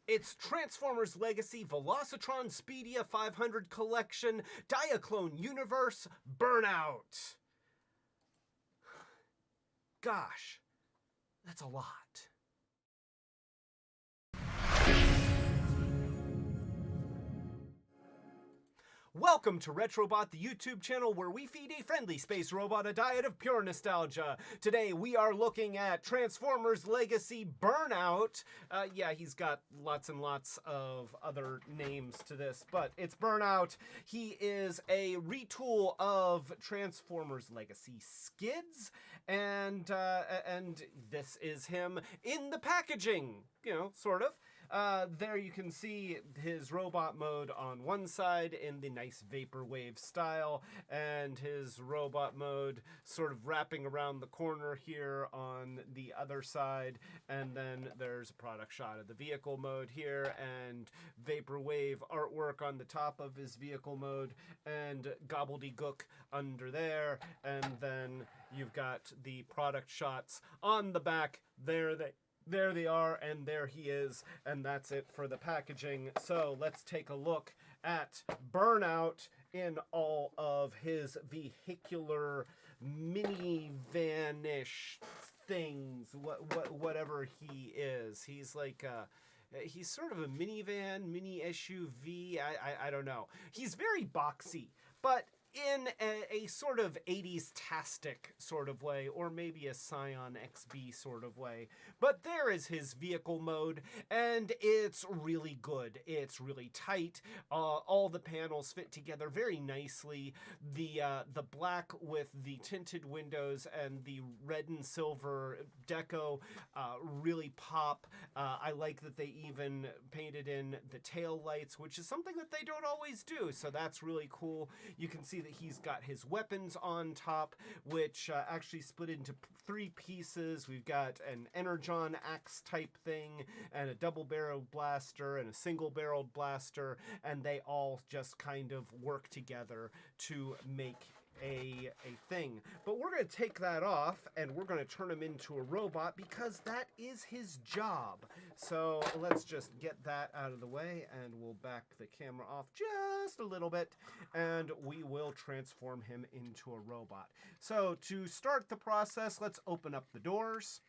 It's Transformers Legacy Velocitron Speedia 500 Collection Diaclone Universe Burnout. Gosh, that's a lot. Welcome to Retrobot, the YouTube channel where we feed a friendly space robot a diet of pure nostalgia. Today we are looking at Transformers Legacy Burnout. Yeah, he's got lots and lots of other names to this, but it's Burnout. He is a retool of Transformers Legacy Skids, and this is him in the packaging, you know, sort of. There you can see his robot mode on one side in the nice vaporwave style, and his robot mode sort of wrapping around the corner here on the other side, and then there's a product shot of the vehicle mode here, and vaporwave artwork on the top of his vehicle mode, and gobbledygook under there, and then you've got the product shots on the back. There they are, and there he is, and that's it for the packaging. So let's take a look at Burnout in all of his vehicular minivan-ish things, whatever he is. He's like he's sort of a minivan, mini SUV. I don't know. He's very boxy, but in a sort of 80s-tastic sort of way, or maybe a Scion XB sort of way. But there is his vehicle mode, and it's really good. It's really tight. All the panels fit together very nicely. The black with the tinted windows and the red and silver deco really pop. I like that they even painted in the tail lights, which is something that they don't always do, so that's really cool. You can see that he's got his weapons on top, which actually split into three pieces. We've got an Energon axe type thing, and a double-barreled blaster, and a single-barreled blaster, and they all just kind of work together to make a thing. But we're going to take that off, and we're going to turn him into a robot, because that is his job. So let's just get that out of the way, and we'll back the camera off just a little bit, and we will transform him into a robot. So to start the process, let's open up the doors.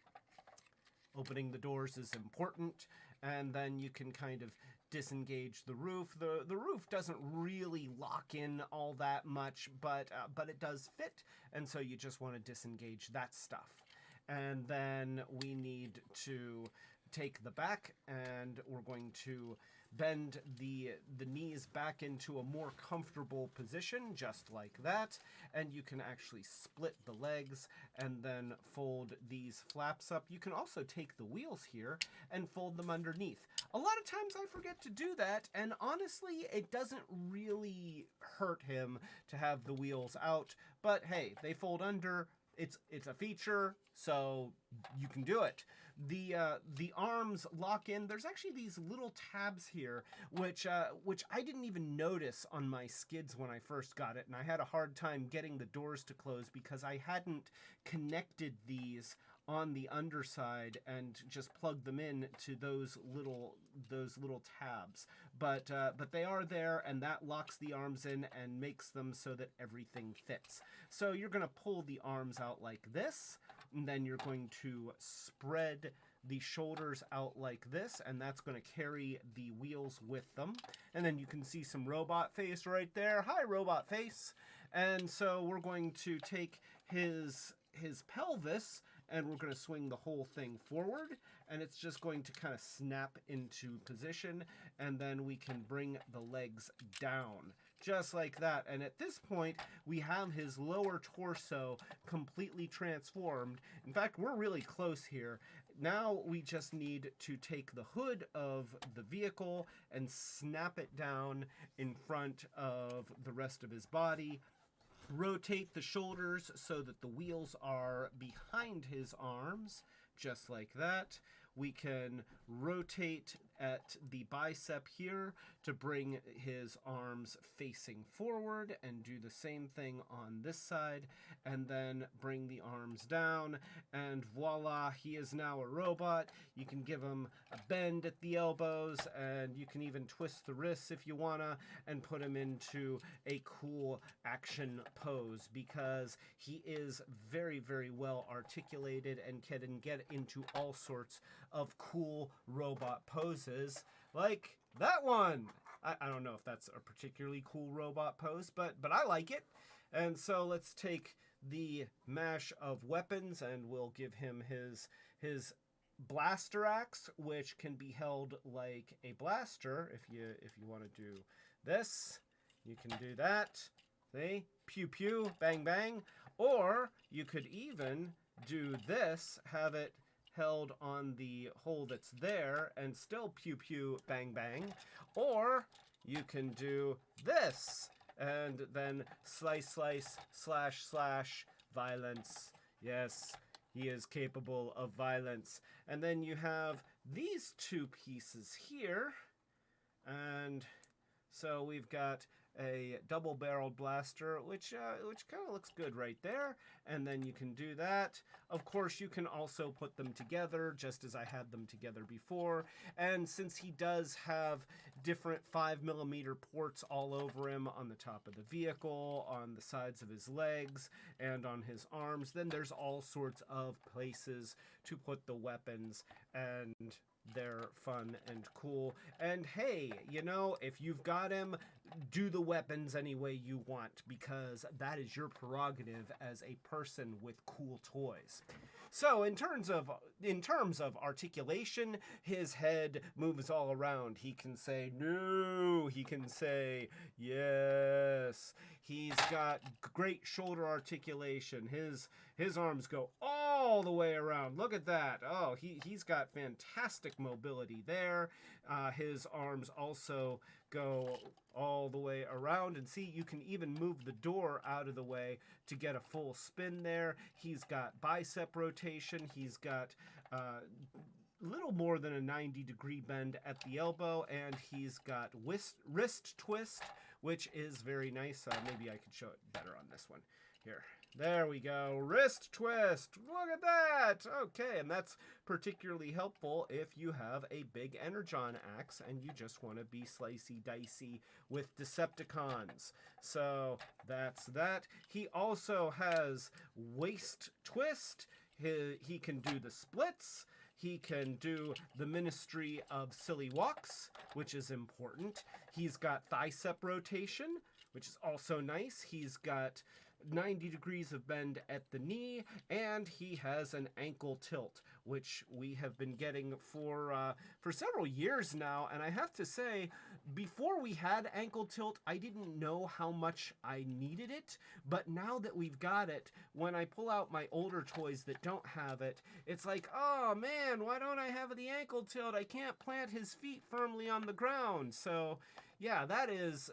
Opening the doors is important, and then you can kind of disengage the roof. The roof doesn't really lock in all that much, but it does fit, and so you just want to disengage that stuff. And then we need to take the back, and we're going to bend the knees back into a more comfortable position, just like that. And you can actually split the legs and then fold these flaps up. You can also take the wheels here and fold them underneath. A lot of times I forget to do that, and honestly, it doesn't really hurt him to have the wheels out, but hey, they fold under. It's a feature, so you can do it. The arms lock in. There's actually these little tabs here, which I didn't even notice on my skids when I first got it, and I had a hard time getting the doors to close because I hadn't connected these on the underside and just plugged them in to those little tabs. But they are there, and that locks the arms in and makes them so that everything fits. So you're going to pull the arms out like this, and then you're going to spread the shoulders out like this, and that's going to carry the wheels with them. And then you can see some robot face right there. Hi, robot face. And so we're going to take his pelvis, and we're going to swing the whole thing forward, and it's just going to kind of snap into position, and then we can bring the legs down just like that. And at this point we have his lower torso completely transformed. In fact, we're really close here. Now we just need to take the hood of the vehicle and snap it down in front of the rest of his body. Rotate the shoulders so that the wheels are behind his arms, just like that. we can rotate at the bicep here to bring his arms facing forward and do the same thing on this side, and then bring the arms down, and voila, he is now a robot. You can give him a bend at the elbows, and you can even twist the wrists if you wanna, and put him into a cool action pose, because he is very, very well articulated and can get into all sorts of cool robot poses, like that one. I don't know if that's a particularly cool robot pose, but I like it. And so let's take the mash of weapons, and we'll give him his blaster axe, which can be held like a blaster. If you want to do this, you can do that. See? Pew pew, bang bang. Or you could even do this, have it held on the hole that's there, and still pew pew, bang bang. Or you can do this, and then slice, slice, slash, slash, violence. Yes, he is capable of violence. And then you have these two pieces here, and so we've got a double-barreled blaster, which kind of looks good right there. And then you can do that. Of course, you can also put them together, just as I had them together before. And since he does have different 5mm ports all over him, on the top of the vehicle, on the sides of his legs, and on his arms, then there's all sorts of places to put the weapons, and they're fun and cool. And hey, you know, if you've got him, do the weapons any way you want, because that is your prerogative as a person with cool toys. So in terms of articulation, his head moves all around. He can say no, he can say yes. He's got great shoulder articulation. His arms go all the way around. Look at that. Oh, he's got fantastic mobility there. His arms also go all the way around, and see, you can even move the door out of the way to get a full spin there. He's got bicep rotation. He's got little more than a 90-degree bend at the elbow, and he's got wrist twist, which is very nice. Maybe I could show it better on this one. Here. There we go. Wrist twist. Look at that. Okay, and that's particularly helpful if you have a big Energon axe and you just want to be slicey dicey with Decepticons. So that's that. He also has waist twist. He can do the splits. He can do the Ministry of Silly Walks, which is important. He's got thicep rotation, which is also nice. He's got 90 degrees of bend at the knee, and he has an ankle tilt, which we have been getting for several years now. And I have to say, before we had ankle tilt, I didn't know how much I needed it, but now that we've got it, when I pull out my older toys that don't have it, it's like, oh man, why don't I have the ankle tilt? I can't plant his feet firmly on the ground. So yeah, that is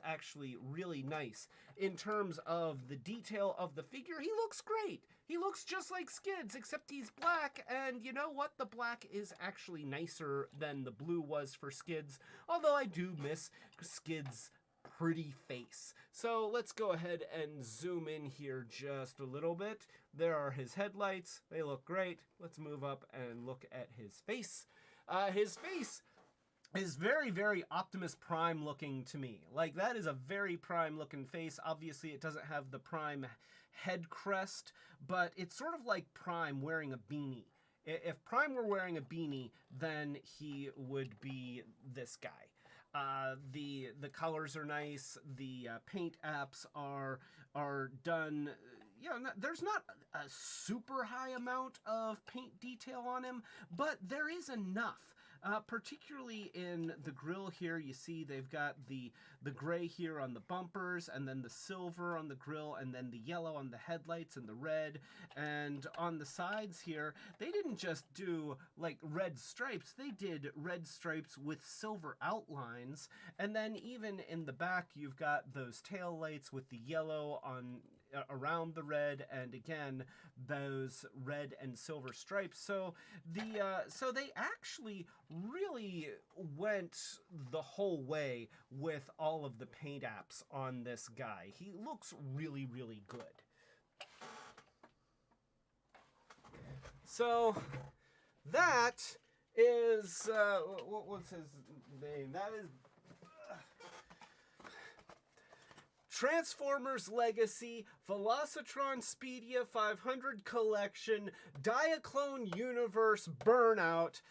actually really nice. In terms of the detail of the figure, he looks great. He looks just like Skids, except he's black, and you know what? The black is actually nicer than the blue was for Skids, although I do miss Skids' pretty face. So let's go ahead and zoom in here just a little bit. There are his headlights. They look great. Let's move up and look at his face. His face is very, very Optimus Prime looking to me. Like, that is a very Prime looking face. Obviously, it doesn't have the Prime head crest, but it's sort of like Prime wearing a beanie. If Prime were wearing a beanie, then he would be this guy. The colors are nice. The paint apps are done. You know, there's not a super high amount of paint detail on him, but there is enough. Particularly in the grille here, you see they've got the gray here on the bumpers, and then the silver on the grille, and then the yellow on the headlights, and the red. And on the sides here, they didn't just do like red stripes, they did red stripes with silver outlines. And then even in the back, you've got those tail lights with the yellow on around the red, and again those red and silver stripes. So they actually really went the whole way with all of the paint apps on this guy. He looks really, really good. So that is what was his name? That is Transformers Legacy, Velocitron Speedia 500 Collection, Diaclone Universe Burnout.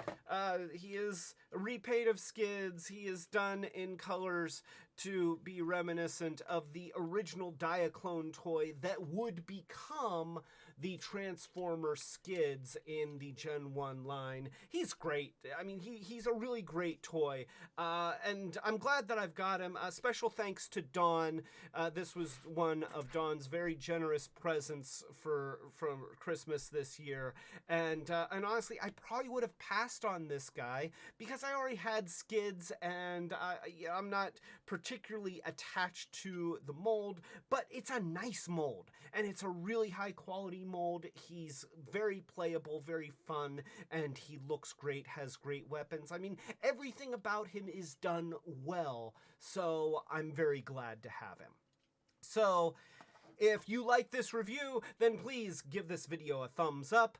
He is a repaint of skids. He is done in colors to be reminiscent of the original Diaclone toy that would become the Transformer skids in the Gen 1 line. He's great. I mean, he's a really great toy, and I'm glad that I've got him. Special thanks to Dawn. This was one of Dawn's very generous presents from Christmas this year, and honestly, I probably would have passed on this guy because I already had skids, and I'm not particularly attached to the mold, but it's a nice mold, and it's a really high quality mold. He's very playable, very fun, and he looks great, has great weapons. I mean, everything about him is done well, so I'm very glad to have him. So if you like this review, then please give this video a thumbs up,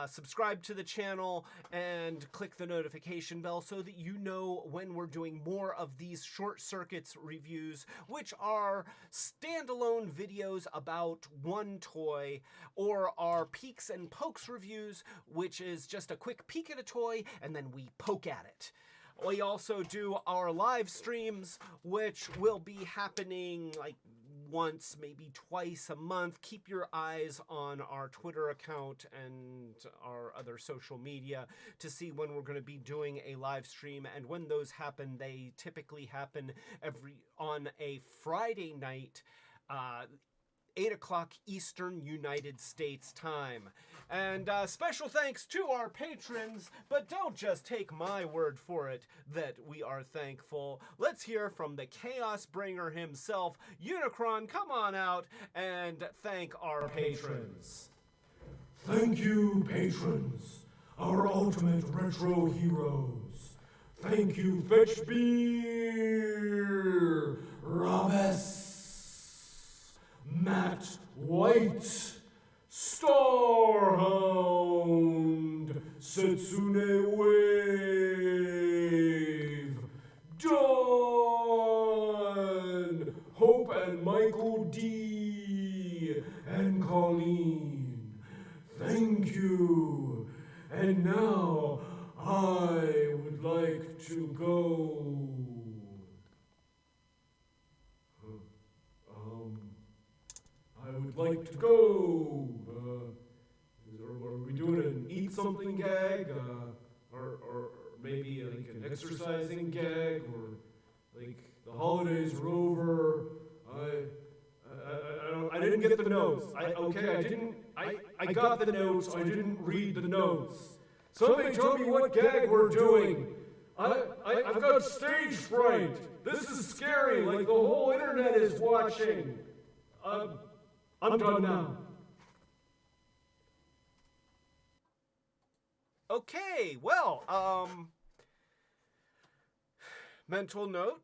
subscribe to the channel, and click the notification bell so that you know when we're doing more of these Short Circuits reviews, which are standalone videos about one toy, or our Peeks and Pokes reviews, which is just a quick peek at a toy and then we poke at it. We also do our live streams, which will be happening like once, maybe twice a month. Keep your eyes on our Twitter account and our other social media to see when we're going to be doing a live stream. And when those happen, they typically happen on a Friday night, 8 o'clock Eastern United States time. And special thanks to our patrons, but don't just take my word for it that we are thankful. Let's hear from the Chaos Bringer himself. Unicron, come on out and thank our patrons. Thank you, patrons, our ultimate retro heroes. Thank you, Fetch Beer, Robes, Matt White, Starhound, Setsune Wave, Dawn, Hope and Michael D, and Colleen. Thank you. And now I would like to go. I would like to go. Are we doing an eat something gag? Or maybe like an exercising gag? Or like the holidays are over? I didn't get the notes. I got the notes. I didn't read the notes. Somebody tell me what gag we're doing. I've got stage fright. This is scary. Like the whole internet is watching. I'm done now. Okay, well, mental note,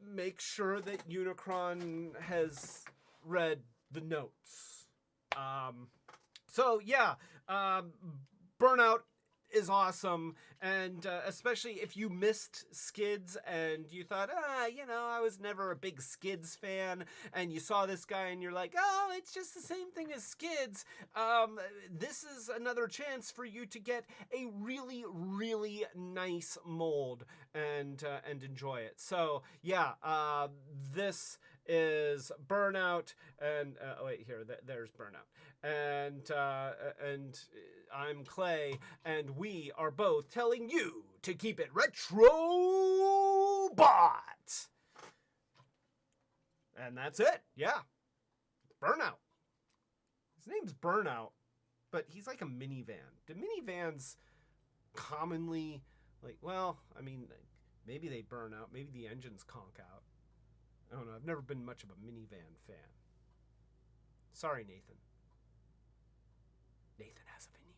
make sure that Unicron has read the notes. So yeah, Burnout is awesome, and especially if you missed Skids and you thought, I was never a big Skids fan, and you saw this guy and you're like, oh, it's just the same thing as Skids. This is another chance for you to get a really, really nice mold and enjoy it. So yeah, this is Burnout, and there's Burnout, and I'm Clay, and we are both telling you to keep it Retrobot. And that's it. Yeah, Burnout. His name's Burnout, but he's like a minivan. Do minivans commonly maybe they burn out, maybe the engines conk out. I don't know. I've never been much of a minivan fan. Sorry, Nathan. Nathan has a veneer.